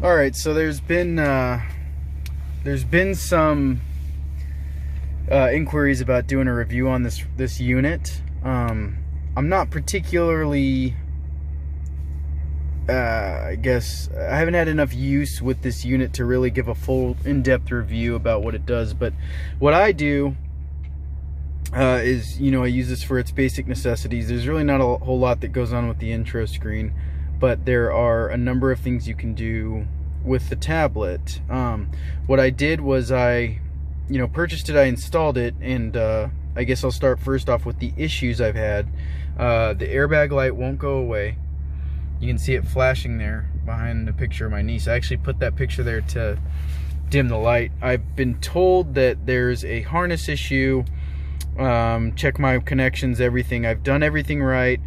All right, so there's been some inquiries about doing a review on this unit. I'm not particularly, I guess I haven't had enough use with this unit to really give a full in-depth review about what it does. But what I do is, I use this for its basic necessities. There's really not a whole lot that goes on with the intro screen, but there are a number of things you can do with the tablet. What I did was I purchased it, I installed it, and I guess I'll start first off with the issues I've had. The airbag light won't go away. You can see it flashing there behind the picture of my niece. I actually put that picture there to dim the light. I've been told that there's a harness issue. Check my connections, everything. I've done everything right.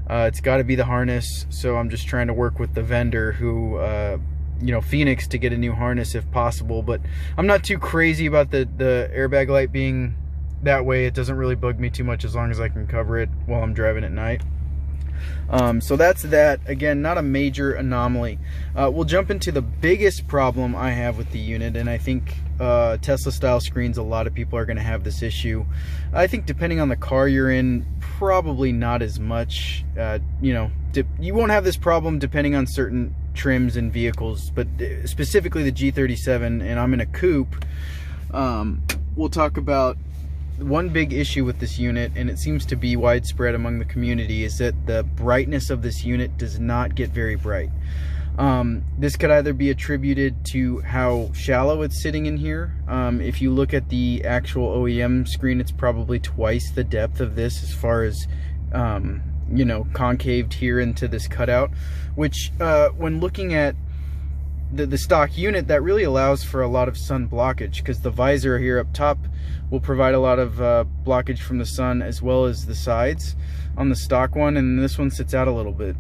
It's got to be the harness, so I'm just trying to work with the vendor who Phoenix, to get a new harness if possible. But I'm not too crazy about the airbag light being that way. It doesn't really bug me too much as long as I can cover it while I'm driving at night. So that's that. Again, not a major anomaly. We'll jump into the biggest problem I have with the unit, and I think Tesla style screens, a lot of people are going to have this issue. I think depending on the car you're in, probably not as much. You won't have this problem depending on certain trims and vehicles, but specifically the G37, and I'm in a coupe. We'll talk about one big issue with this unit, and it seems to be widespread among the community, is that the brightness of this unit does not get very bright. This could either be attributed to how shallow it's sitting in here. If you look at the actual OEM screen, it's probably twice the depth of this as far as concaved here into this cutout, which when looking at the stock unit, that really allows for a lot of sun blockage, because the visor here up top will provide a lot of blockage from the sun, as well as the sides on the stock one, and this one sits out a little bit.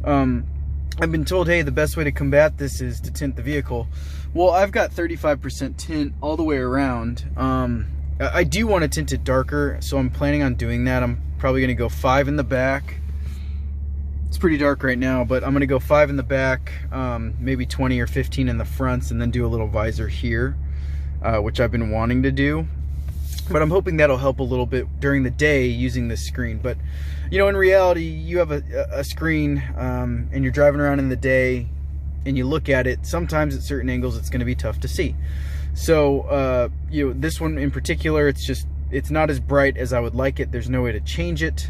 I've been told, hey, the best way to combat this is to tint the vehicle. Well, I've got 35% tint all the way around. I do want to tint it darker, so I'm planning on doing that. I'm probably going to go 5 in the back. It's pretty dark right now, but I'm going to go 5 in the back, maybe 20 or 15 in the fronts, and then do a little visor here, which I've been wanting to do. But I'm hoping that'll help a little bit during the day using this screen. But in reality, you have a screen and you're driving around in the day and you look at it, sometimes at certain angles it's going to be tough to see. So this one in particular, it's not as bright as I would like it. There's no way to change it.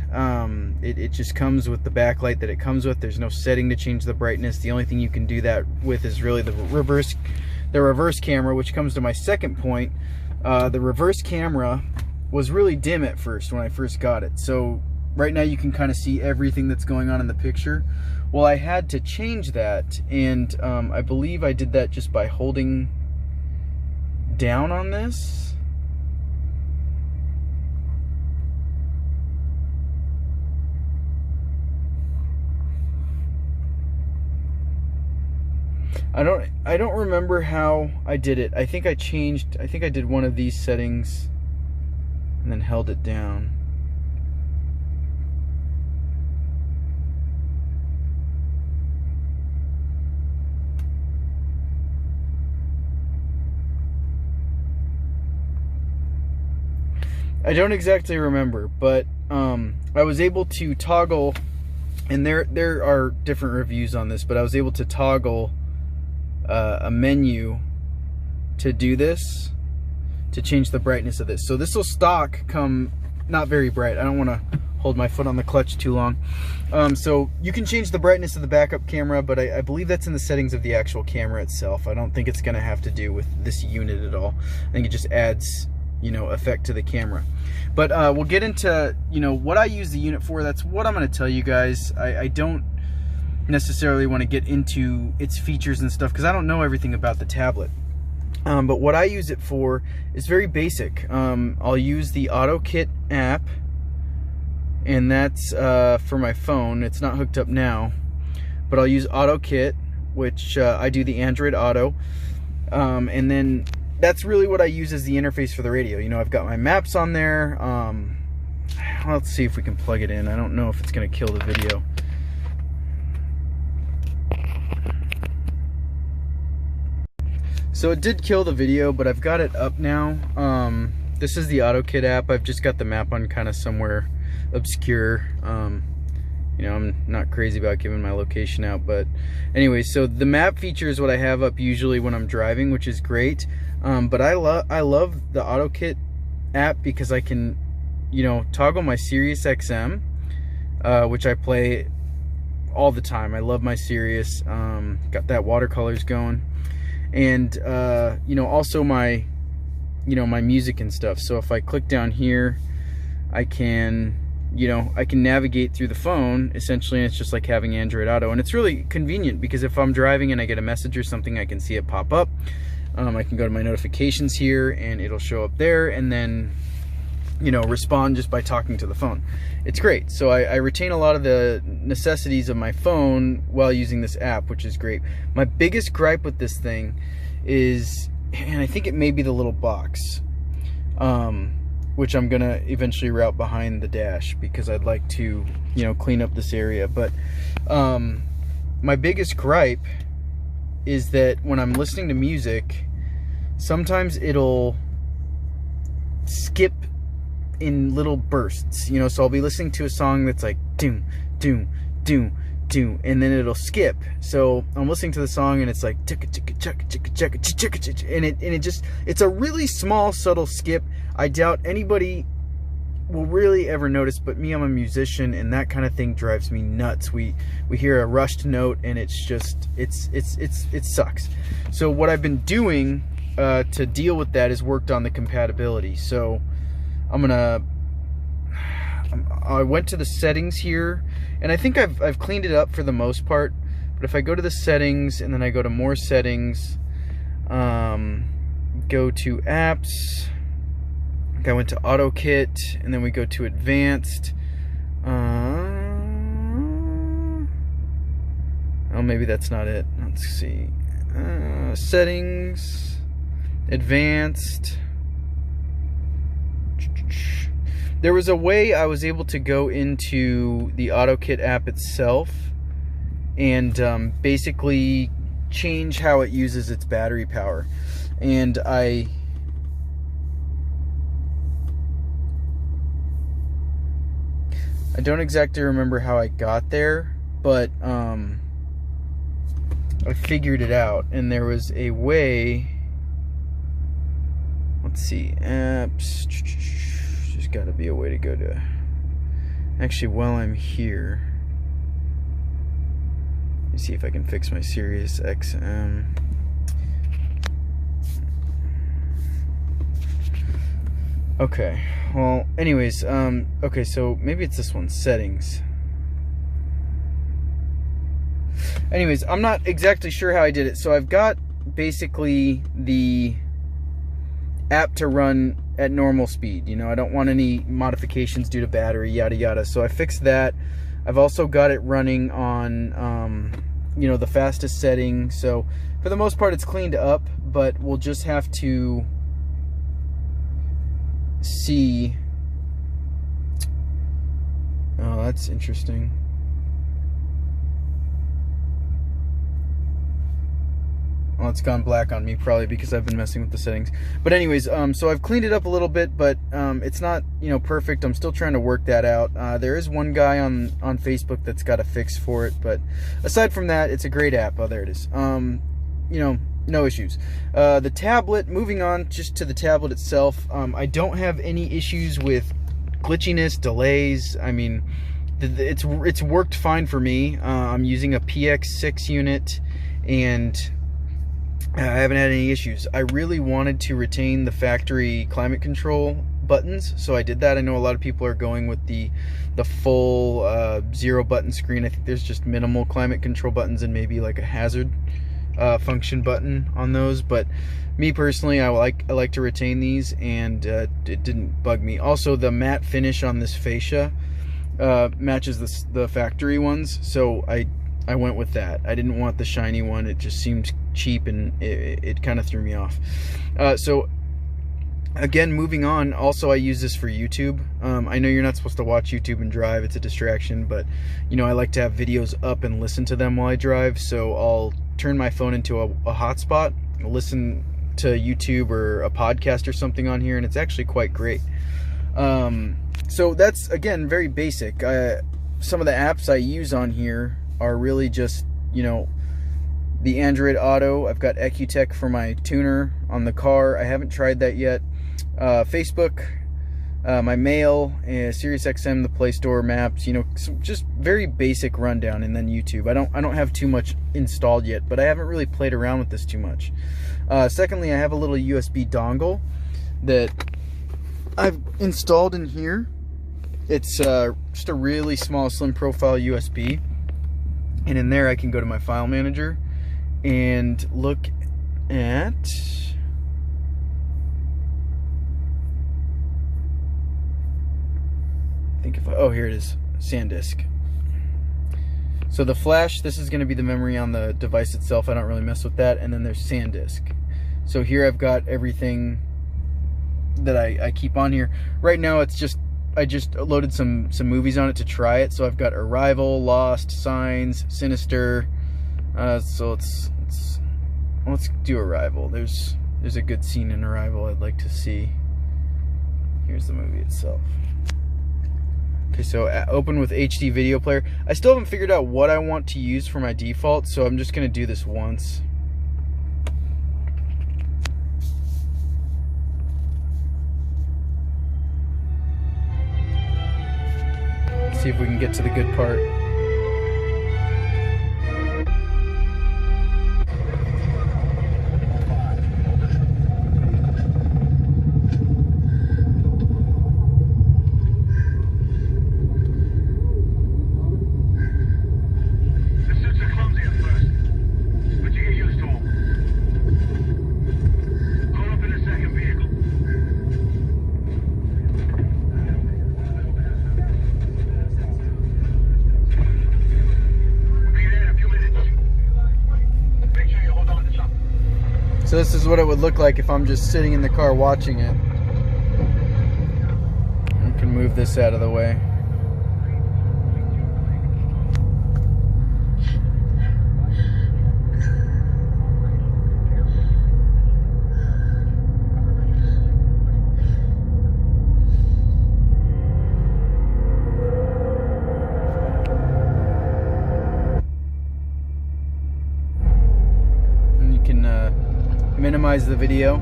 It just comes with the backlight that it comes with. There's no setting to change the brightness. The only thing you can do that with is really the reverse camera, which comes to my second point. The reverse camera was really dim at first when I first got it. So right now you can kind of see everything that's going on in the picture. Well, I had to change that, and I believe I did that just by holding down on this. I don't remember how I did it. I think I did one of these settings and then held it down. I don't exactly remember, but I was able to toggle, and there are different reviews on this, but I was able to toggle a menu to do this, to change the brightness of this. So this will stock come not very bright. I don't want to hold my foot on the clutch too long. So you can change the brightness of the backup camera, but I believe that's in the settings of the actual camera itself. I don't think it's going to have to do with this unit at all. I think it just adds effect to the camera. But we'll get into what I use the unit for. That's what I'm going to tell you guys. I don't necessarily want to get into its features and stuff because I don't know everything about the tablet. But what I use it for is very basic. I'll use the AutoKit app, and that's for my phone. It's not hooked up now, but I'll use AutoKit, which I do the Android Auto, and then that's really what I use as the interface for the radio. I've got my maps on there. Let's see if we can plug it in. I don't know if it's going to kill the video. So it did kill the video, but I've got it up now. This is the AutoKit app. I've just got the map on kind of somewhere obscure. You know, I'm not crazy about giving my location out, but anyway, so the map feature is what I have up usually when I'm driving, which is great. But I love the AutoKit app because I can, you know, toggle my Sirius XM, which I play all the time. I love my Sirius. Got that watercolors going, and you know, also my, you know, my music and stuff. So if I click down here, I can, you know, I can navigate through the phone essentially, and it's just like having Android Auto. And it's really convenient because if I'm driving and I get a message or something, I can see it pop up. I can go to my notifications here and it'll show up there, and then, you know, respond just by talking to the phone. It's great. So I retain a lot of the necessities of my phone while using this app, which is great. My biggest gripe with this thing is, and I think it may be the little box, which I'm gonna eventually route behind the dash because I'd like to, you know, clean up this area. But my biggest gripe is that when I'm listening to music, sometimes it'll skip in little bursts, you know. So I'll be listening to a song that's like doom doom doom doom, and then it'll skip. So I'm listening to the song and it's like and it just, it's a really small subtle skip. I doubt anybody will really ever notice, but me, I'm a musician, and that kind of thing drives me nuts. We hear a rushed note and it's just, it sucks. So what I've been doing to deal with that is worked on the compatibility. So I went to the settings here, and I think I've cleaned it up for the most part. But if I go to the settings and then I go to more settings, go to apps, I went to AutoKit, and then we go to advanced. Oh, maybe that's not it. Let's see. Settings, advanced. There was a way I was able to go into the AutoKit app itself and basically change how it uses its battery power. And I don't exactly remember how I got there, but I figured it out, and there was a way. Let's see, apps. There's got to be a way to go to. Actually, while I'm here, let me see if I can fix my Sirius XM. Okay, well, anyways, okay, so maybe it's this one, settings. Anyways, I'm not exactly sure how I did it. So I've got basically the app to run at normal speed. You know, I don't want any modifications due to battery, yada yada. So I fixed that. I've also got it running on, you know, the fastest setting. So for the most part, it's cleaned up, but we'll just have to see. Oh, that's interesting. Well, it's gone black on me, probably because I've been messing with the settings. But anyways, so I've cleaned it up a little bit, but it's not, you know, perfect. I'm still trying to work that out. There is one guy on Facebook that's got a fix for it, but aside from that, it's a great app. Oh, there it is. You know, no issues. The tablet, moving on just to the tablet itself, I don't have any issues with glitchiness, delays. I mean, it's worked fine for me. I'm using a PX6 unit, and I haven't had any issues. I really wanted to retain the factory climate control buttons, so I did that. I know a lot of people are going with the full 0 button screen. I think there's just minimal climate control buttons and maybe like a hazard function button on those. But me personally, I like to retain these, and it didn't bug me. Also, the matte finish on this fascia matches the factory ones, so I went with that. I didn't want the shiny one. It just seemed cheap, and it kind of threw me off. So again, moving on, also I use this for YouTube. I know you're not supposed to watch YouTube and drive, it's a distraction, but you know, I like to have videos up and listen to them while I drive. So I'll turn my phone into a hotspot listen to YouTube or a podcast or something on here, and it's actually quite great. So that's, again, very basic. Some of the apps I use on here are really just, you know, the Android Auto. I've got EcuTech for my tuner on the car. I haven't tried that yet. Facebook, my mail, SiriusXM, the Play Store, maps, you know, just very basic rundown, and then YouTube. I don't have too much installed yet, but I haven't really played around with this too much. Secondly, I have a little USB dongle that I've installed in here. It's just a really small, slim profile USB, and in there I can go to my file manager and look at, oh, here it is, SanDisk. So the flash, this is going to be the memory on the device itself. I don't really mess with that. And then there's SanDisk. So here I've got everything that I keep on here. Right now it's just, I just loaded some movies on it to try it. So I've got Arrival, Lost, Signs, Sinister. So let's do Arrival. There's a good scene in Arrival I'd like to see. Here's the movie itself. Okay, so open with HD video player. I still haven't figured out what I want to use for my default, so I'm just gonna do this once. See if we can get to the good part. So this is what it would look like if I'm just sitting in the car watching it. I can move this out of the way. And you can minimize the video.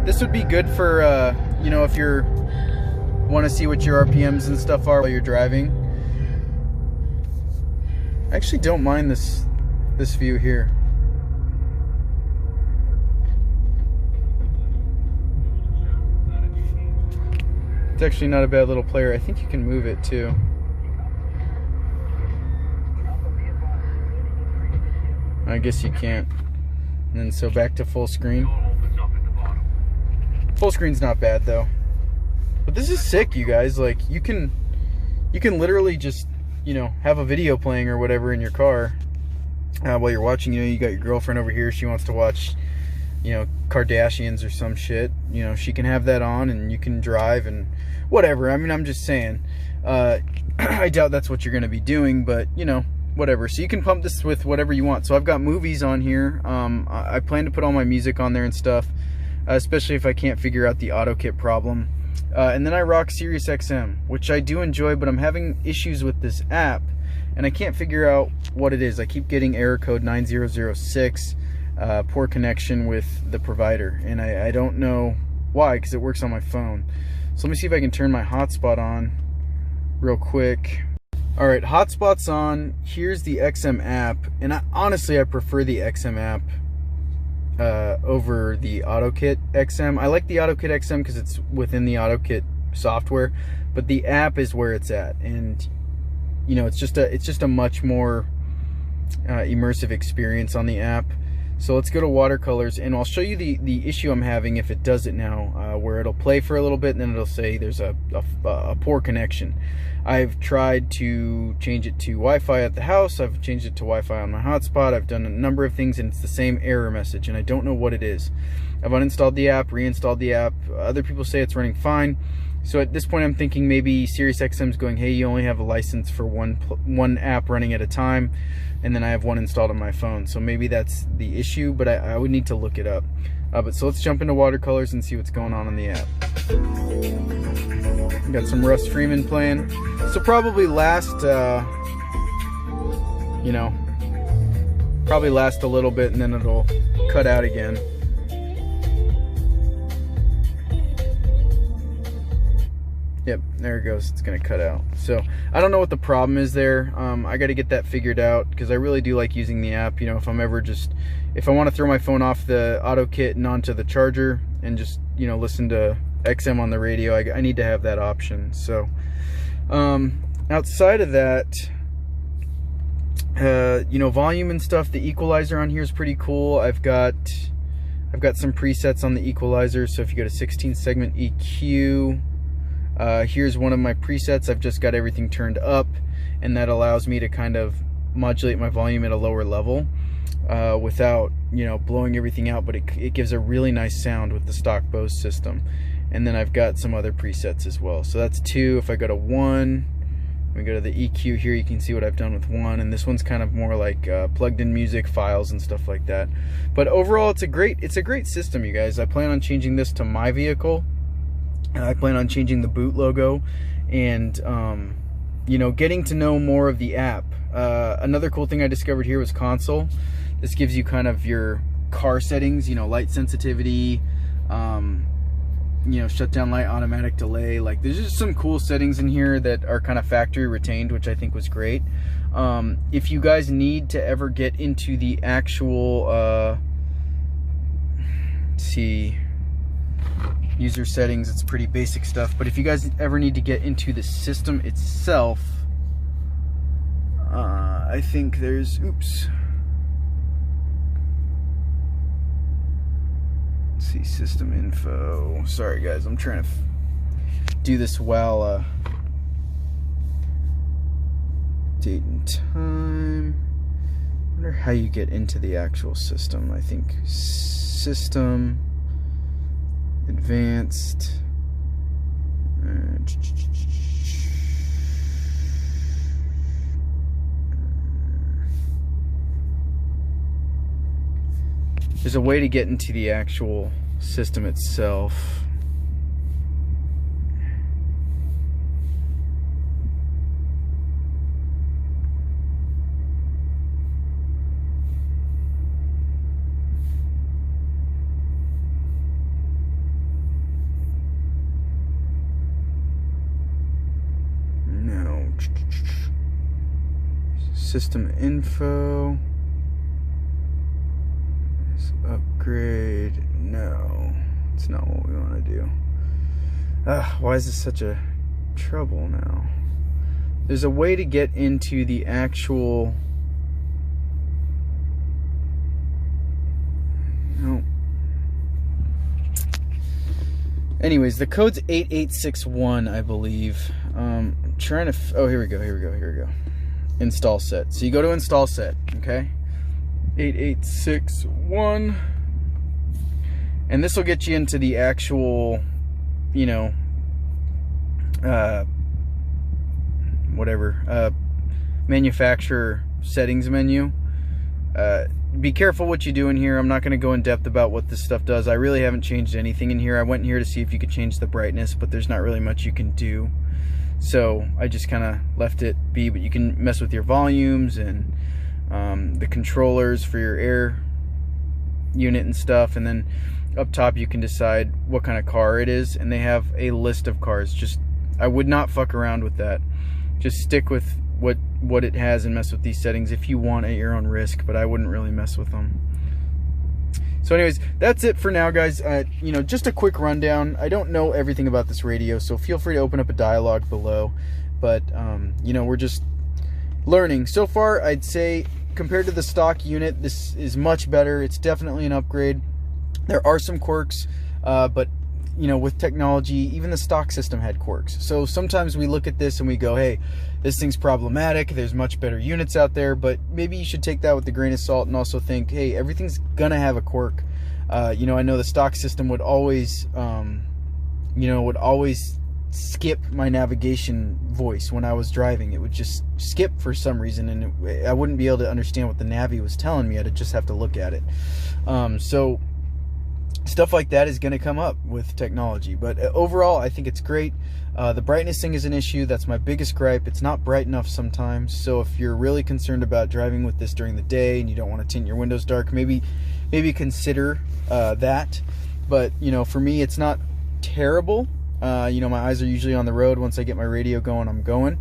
This would be good for you know, if you're want to see what your RPMs and stuff are while you're driving. I actually don't mind this view here. It's actually not a bad little player. I think you can move it too. I guess you can't. And then so back to full screen. Full screen's not bad though. But this is sick, you guys. Like you can literally just, you know, have a video playing or whatever in your car while you're watching. You know, you got your girlfriend over here. She wants to watch, you know, Kardashians or some shit. You know, she can have that on and you can drive and whatever. I mean, I'm just saying. I doubt that's what you're going to be doing, but you know, whatever. So you can pump this with whatever you want. So I've got movies on here. I plan to put all my music on there and stuff, especially if I can't figure out the AutoKit problem. And then I rock SiriusXM, which I do enjoy, but I'm having issues with this app and I can't figure out what it is. I keep getting error code 9006, poor connection with the provider, and I don't know why, because it works on my phone. So let me see if I can turn my hotspot on real quick. Alright, hotspot's on. Here's the XM app, and honestly I prefer the XM app over the AutoKit XM. I like the AutoKit XM because it's within the AutoKit software, but the app is where it's at, and you know, it's just a much more immersive experience on the app. So let's go to watercolors, and I'll show you the issue I'm having if it does it now, where it'll play for a little bit and then it'll say there's a poor connection. I've tried to change it to Wi-Fi at the house. I've changed it to Wi-Fi on my hotspot. I've done a number of things and it's the same error message, and I don't know what it is. I've uninstalled the app, reinstalled the app. Other people say it's running fine. So at this point I'm thinking maybe SiriusXM's going, hey, you only have a license for one app running at a time, and then I have one installed on my phone. So maybe that's the issue, but I would need to look it up. But so let's jump into watercolors and see what's going on the app. Got some Russ Freeman playing. So probably last, you know, probably last a little bit and then it'll cut out again. Yep, there it goes. It's gonna cut out. So I don't know what the problem is there. I got to get that figured out because I really do like using the app. You know, if I'm ever if I want to throw my phone off the auto kit and onto the charger and just, you know, listen to XM on the radio, I need to have that option. So outside of that, you know, volume and stuff, the equalizer on here is pretty cool. I've got some presets on the equalizer. So if you go to 16 segment EQ, here's one of my presets. I've just got everything turned up, and that allows me to kind of modulate my volume at a lower level without, you know, blowing everything out, but it gives a really nice sound with the stock Bose system. And then I've got some other presets as well. So that's 2. If I go to 1, we go to the EQ here, you can see what I've done with 1, and this one's kind of more like plugged in music files and stuff like that. But overall, it's a great system, you guys. I plan on changing this to my vehicle. I plan on changing the boot logo and you know, getting to know more of the app. Another cool thing I discovered here was console. This gives you kind of your car settings, you know, light sensitivity, you know, shutdown light, automatic delay. Like, there's just some cool settings in here that are kind of factory retained, which I think was great. If you guys need to ever get into the actual let's see, user settings, it's pretty basic stuff, but if you guys ever need to get into the system itself, I think there's, oops, let's see, system info. Sorry guys, I'm trying to do this while date and time. I wonder how you get into the actual system. I think system, advanced, there's a way to get into the actual system itself. System info, upgrade, no, it's not what we want to do. Why is this such a trouble now? There's a way to get into the actual, no. Anyways, the code's 8861, I believe. I'm trying to, oh, here we go. Install set. So you go to install set, okay? 8861. And this will get you into the actual, you know, whatever, manufacturer settings menu. Be careful what you do in here. I'm not going to go in depth about what this stuff does. I really haven't changed anything in here. I went in here to see if you could change the brightness, but there's not really much you can do. So I just kind of left it be, but you can mess with your volumes and the controllers for your air unit and stuff. And then up top you can decide what kind of car it is, and they have a list of cars. Just, I would not fuck around with that. Just stick with what it has and mess with these settings if you want at your own risk, but I wouldn't really mess with them. So anyways, that's it for now, guys. You know, just a quick rundown. I don't know everything about this radio, so feel free to open up a dialogue below. But, you know, we're just learning. So far, I'd say, compared to the stock unit, this is much better. It's definitely an upgrade. There are some quirks, but, you know, with technology, even the stock system had quirks. So sometimes we look at this and we go, hey, this thing's problematic. There's much better units out there, but maybe you should take that with a grain of salt and also think, hey, everything's gonna have a quirk. You know, I know the stock system would always, you know, skip my navigation voice when I was driving. It would just skip for some reason, and I wouldn't be able to understand what the Navi was telling me. I'd just have to look at it. So stuff like that is going to come up with technology, but overall I think it's great. The brightness thing is an issue. That's my biggest gripe. It's not bright enough sometimes. So if you're really concerned about driving with this during the day and you don't want to tint your windows dark, maybe consider that. But you know, for me, it's not terrible. You know, my eyes are usually on the road. Once I get my radio going, I'm going.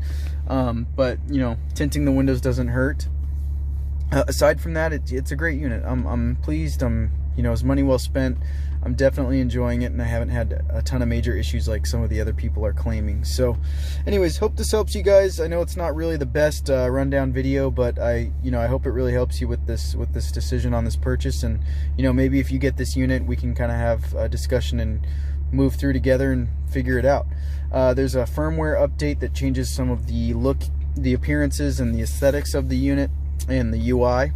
But you know, tinting the windows doesn't hurt. Aside from that, it's a great unit. I'm pleased. You know, it's money well spent. I'm definitely enjoying it, and I haven't had a ton of major issues like some of the other people are claiming. So anyways, hope this helps you guys. I know it's not really the best rundown video, but I hope it really helps you with this decision on this purchase. And you know, maybe if you get this unit, we can kind of have a discussion and move through together and figure it out. There's a firmware update that changes some of the the appearances and the aesthetics of the unit and the UI.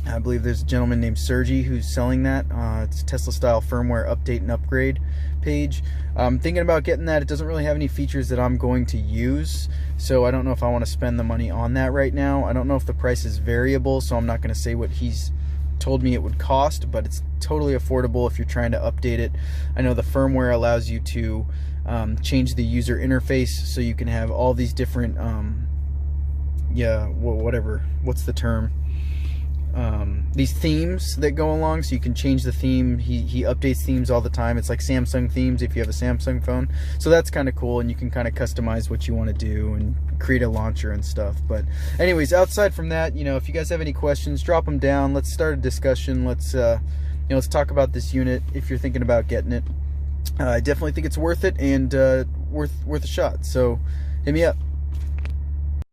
I believe there's a gentleman named Sergi who's selling that. It's Tesla style firmware update and upgrade page. I'm thinking about getting that. It doesn't really have any features that I'm going to use, so I don't know if I want to spend the money on that right now. I don't know if the price is variable, so I'm not going to say what he's told me it would cost, but it's totally affordable if you're trying to update it. I know the firmware allows you to change the user interface, so you can have all these different what's the term, these themes that go along, so you can change the theme. He updates themes all the time. It's like Samsung themes if you have a Samsung phone, so that's kind of cool, and you can kind of customize what you want to do and create a launcher and stuff. But anyways, outside from that, you know, if you guys have any questions, drop them down. Let's start a discussion. Let's let's talk about this unit if you're thinking about getting it. I definitely think it's worth it, and worth a shot, so hit me up.